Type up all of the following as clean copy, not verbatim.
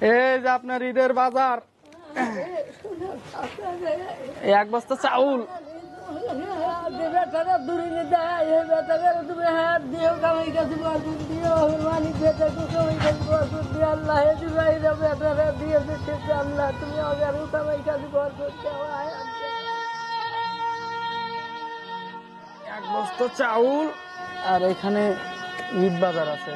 এই যে আপনার ঈদের বাজার, এক বস্তা চাউল। এক বস্তা চাউল, আর এখানে ঈদ বাজার আছে।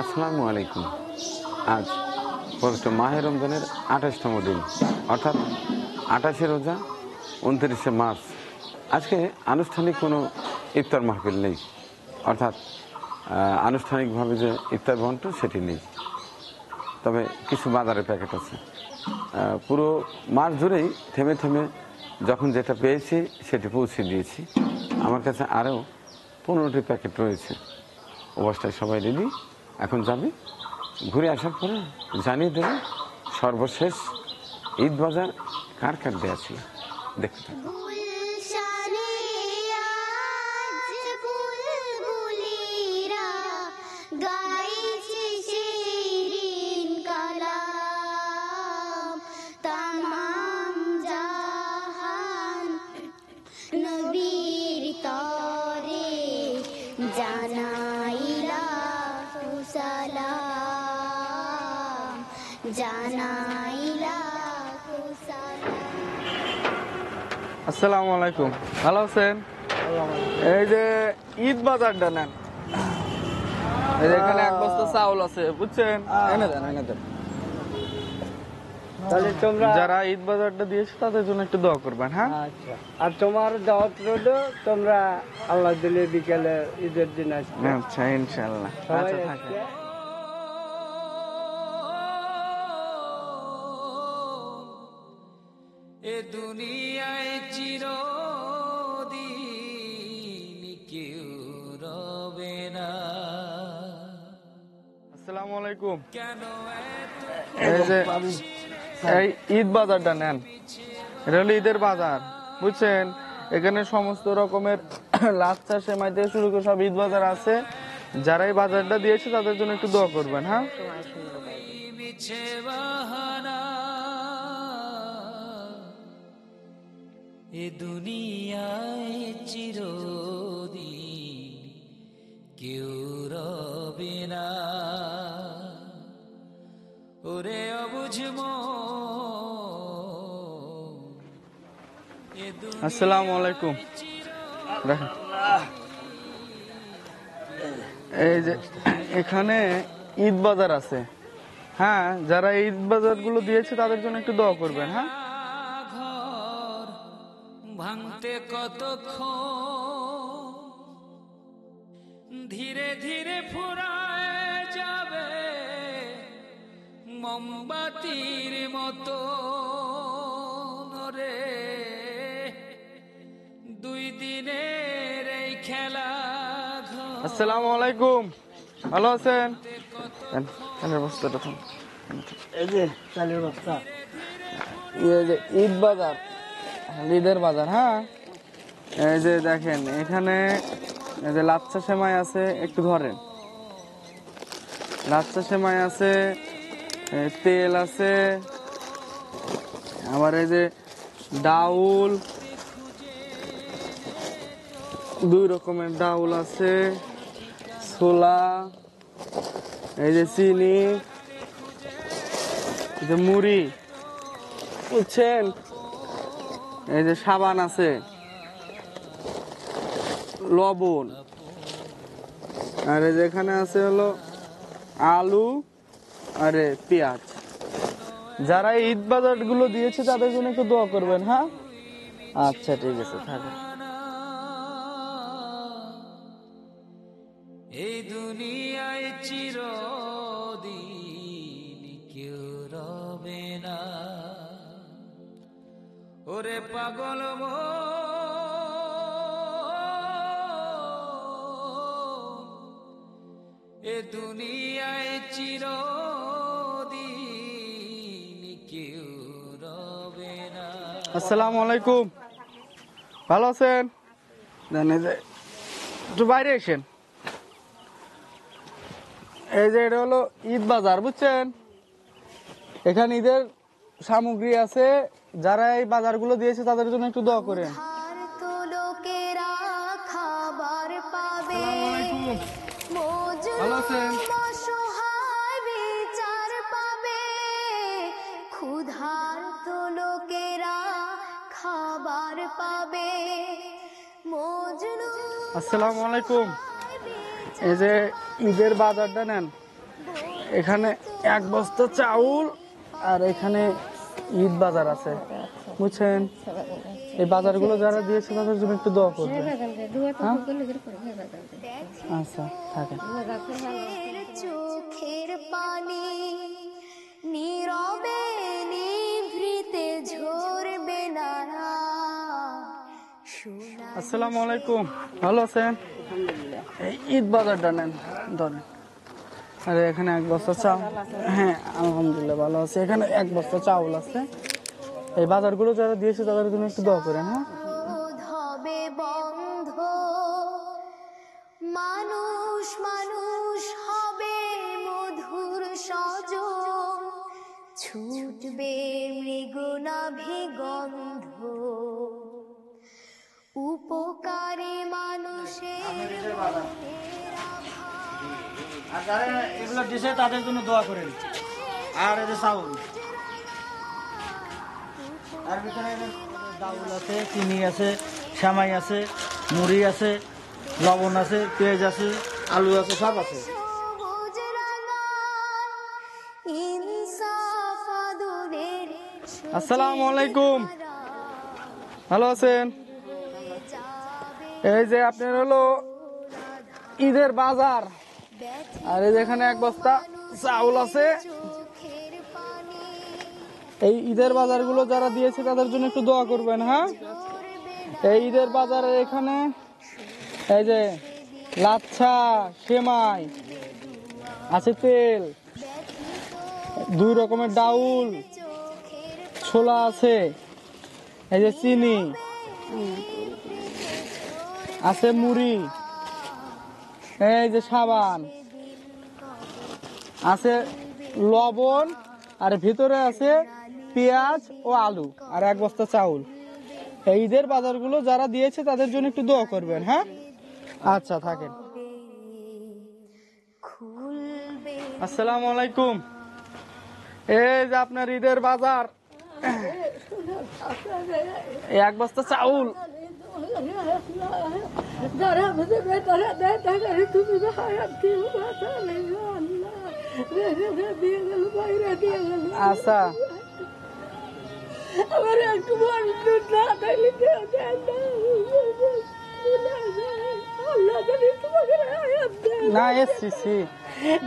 আসসালামু আলাইকুম। আজ পবিত্র মাহে রমজানের 28তম দিন, অর্থাৎ 28শে রোজা, 29শে মার্চ। আজকে আনুষ্ঠানিক কোনো ইফতার মাহফিল নেই, অর্থাৎ আনুষ্ঠানিকভাবে যে ইফতার বন্টন সেটি নেই, তবে কিছু বাজারের প্যাকেট আছে। পুরো মাস জুড়েই থেমে থেমে যখন যেটা পেয়েছি সেটি পৌঁছে দিয়েছি। আমার কাছে আরও 15টি প্যাকেট রয়েছে। অবস্থায় সবাই রেডি, এখন যাবে। ঘুরে আসার পরে জানিয়ে দেবে সর্বশেষ ঈদ বাজার কার কার দেওয়া ছিল। দেখতে থাকুন। আসসালামু আলাইকুম, ভালো আছেন? এই যে ঈদ বাজারটা নেন, এই যে এখানে এক বস্তা চাউল আছে, বুঝছেন? এনে দেন, এনে দেন। তাহলে তোমরা যারা ঈদ বাজারটা দিয়েছে তাদের জন্য একটু দোয়া করবেন, হ্যাঁ? আচ্ছা, আর তোমার দাওয়াত রইল, তোমরা আল্লাহ দিলে বিকেলে ঈদের দিন আসবে। আচ্ছা, ইনশাআল্লাহ। সবাই আচ্ছা, আসবে। থাকে। এ দুনিয়ায় চিরদিন কেউ রবে না। আসসালামু আলাইকুম। কেন এত এই যে এই ঈদ বাজারটা নেন, এটা হলো ঈদের বাজার, বুঝছেন? এখানে সমস্ত রকমের লাচ্ছা, সেমাই থেকে শুরু করে সব ঈদ বাজার আছে। যারা এই বাজারটা দিয়েছে তাদের জন্য একটু দোয়া করবেন, হ্যাঁ? মিছে বাহানা, এ দুনিয়ায় চিরদিন কেউ রবে না। ওরে অবুঝ আসসালামু আলাইকুম। দেখেন, এই যে এখানে ঈদ বাজার আছে, হ্যাঁ? যারা ঈদ বাজার গুলো দিয়েছে তাদের জন্য একটু দোয়া করবেন, হ্যাঁ? ঘর ভাঙতে কতক্ষণ, ধীরে ধীরে ফুরায় যাবে মোমবাতির মতো রে। 2 দিনের এই খেলা ঘর। আসসালামু আলাইকুম, ভালো আছেন? বস্তাটা থাম। এই যে চালের বস্তা, এই যে ঈদ বাজার, ঈদের বাজার, হ্যাঁ? এই যে দেখেন, এখানে এই যে লাচ্ছা সেমাই আছে, একটু ধরেন। লাচ্ছা সেমাই আছে, তেল আছে, আবার এই যে ডাউল, 2 রকমের ডাউল আছে, ছোলা, এই যে চিনি, এই যে মুড়ি, বুঝছেন? এই যে সাবান আছে, লবণ, আর এই যে এখানে আছে হলো আলু আর পেঁয়াজ। যারা ঈদ বাজার গুলো দিয়েছে তাদের জন্য একটু দোয়া করবেন, হ্যাঁ? আচ্ছা, ঠিক আছে, থাকুন। এই দুনিয়ায় চিরদিন কেউ রবে না। ওরে পাগল এ দুনিয়ায় চিরদিন কেউ রবে না। আসসালামু আলাইকুম, ভালো আছেন? দেন এই যে একটু বাইরে এসেন। এই যে এটা হলো ঈদ বাজার, বুঝছেন? এখানে ঈদের সামগ্রী আছে। যারা এই বাজারগুলো দিয়েছে তাদের জন্য একটু দোয়া করেন। আর তো লোকেরা খাবার পাবে, ভালো আছেন? অসহায় বিচার পাবে, ক্ষুধার তো লোকেরা খাবার পাবে, মজনু আসসালামু আলাইকুম। এই যে ঈদের বাজারটা নেন, এখানে এক বস্তা চাউল আর এখানে ঈদ বাজার আছে, বুঝছেন? এই বাজারগুলো যারা দিয়েছে তাদের জন্য একটু দোয়া করবেন। হ্যাঁ? আচ্ছা, থাকেন। চোখের পানি নীরবে নিভৃতে ঝরবে না। আসসালামু আলাইকুম, ভালো আছেন? এই ঈদ বাজারটা নেন, ধরেন। আরে এখানে এক বস্তা চাউল, হ্যাঁ আলহামদুলিল্লাহ ভালো আছে। এখানে এক বস্তা চাউল আছে। এই বাজারগুলো যারা দিয়েছে তাদের জন্য একটু দোয়া করেন। হ্যাঁ, হবে বন্ধ, মানুষ মানুষ হবে মধুর সজন, ছুটবে মৃগনাভি গন্ধ, উপকারী মানুষের আর যারা এগুলো দিছে তাদের জন্য দোয়া করেন। আর এই যে চাউল, আর ভিতরে ডাউল আছে, চিনি আছে, সেমাই আছে, মুড়ি আছে, লবণ আছে, পেঁয়াজ আছে, আলু আছে, সব আছে। সবুজ রাঙায় ইনসাফ আদরের আসসালামু আলাইকুম, ভালো আছেন? এই যে আপনার হলো ঈদের বাজার, আর এই যে এখানে এক বস্তা চাউল আছে। চোখের পানি এই ঈদের বাজারগুলো যারা দিয়েছে তাদের জন্য একটু দোয়া করবেন। হ্যাঁ, এই ঈদের বাজারে এখানে এই যে লাচ্ছা, সেমাই আছে, তেল, 2 রকমের ডাউল, ছোলা আছে, এই যে চিনি আছে, মুড়ি, এই যে সাবান আছে, লবণ, আর ভিতরে আছে পেঁয়াজ ও আলু, আর এক বস্তা চাউল। এই ঈদের বাজারগুলো যারা দিয়েছে তাদের জন্য একটু দোয়া করবেন। হ্যাঁ, আচ্ছা, থাকেন। খুলবে আসসালামু আলাইকুম। এই যে আপনার ঈদের বাজার, এই এক বস্তা চাউল, যারা আমাদের বেটারা দেয় তারা তুমি হায়াত দিও, বাঁচালে আল্লাহ, দিয়ে গেল, বাইরে দিয়ে গেল। আচ্ছা, আমার একটু বন্ধ না থাকলে কেউ দেয় না। আল্লাহ যদি তোমাকে হায়াত দেয়, না এসছি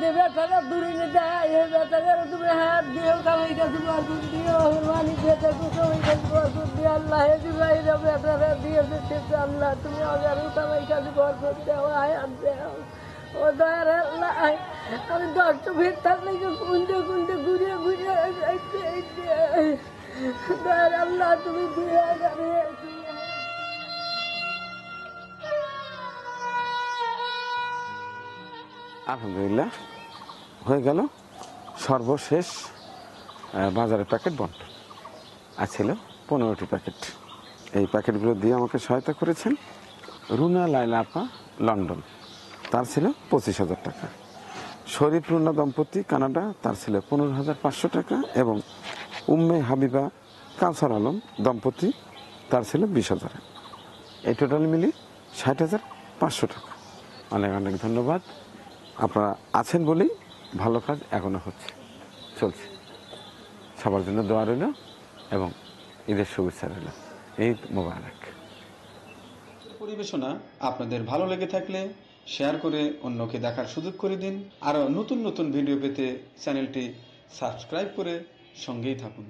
যে বেটারা দূরে দেয়, এই বেটারা তুমি হায়াত দিও, কামাই কাছে বরকত দিও, মানি বেটা কামাই কাছে বরকত দিও। আল্লাহ এই বাইরে বেটারা দিয়ে দিচ্ছে, আল্লাহ তুমি আমার কামাই কাছে বরকত দেও, হায়াত দেও। ও দয়ার আল্লাহ, আমি 10টা ভেতর থেকে কুন্ডে কুন্ডে ঘুরে ঘুরে দয়ার আল্লাহ তুমি দিয়ে যাবে। আলহামদুলিল্লাহ হয়ে গেল সর্বশেষ বাজারের প্যাকেট বন্টন। আর ছিল 15টি প্যাকেট। এই প্যাকেটগুলো দিয়ে আমাকে সহায়তা করেছেন রুনা লাইলা আপা, লন্ডন, তার ছিল 25,000 টাকা। শরীফ রুনা দম্পতি, কানাডা, তার ছিল 15,500 টাকা। এবং উম্মে হাবিবা কাউসার আলম দম্পতি, তার ছিল 20,000। এই টোটাল মিলিয়ে 60,500 টাকা। অনেক অনেক ধন্যবাদ। আপনারা আছেন বলেই ভালো কাজ এখনো হচ্ছে, চলছে। সবার জন্য দোয়া রইল এবং ঈদের শুভেচ্ছা রইল। ঈদ মোবারক। পরিবেশনা আপনাদের ভালো লেগে থাকলে শেয়ার করে অন্যকে দেখার সুযোগ করে দিন। আরও নতুন নতুন ভিডিও পেতে চ্যানেলটি সাবস্ক্রাইব করে সঙ্গেই থাকুন।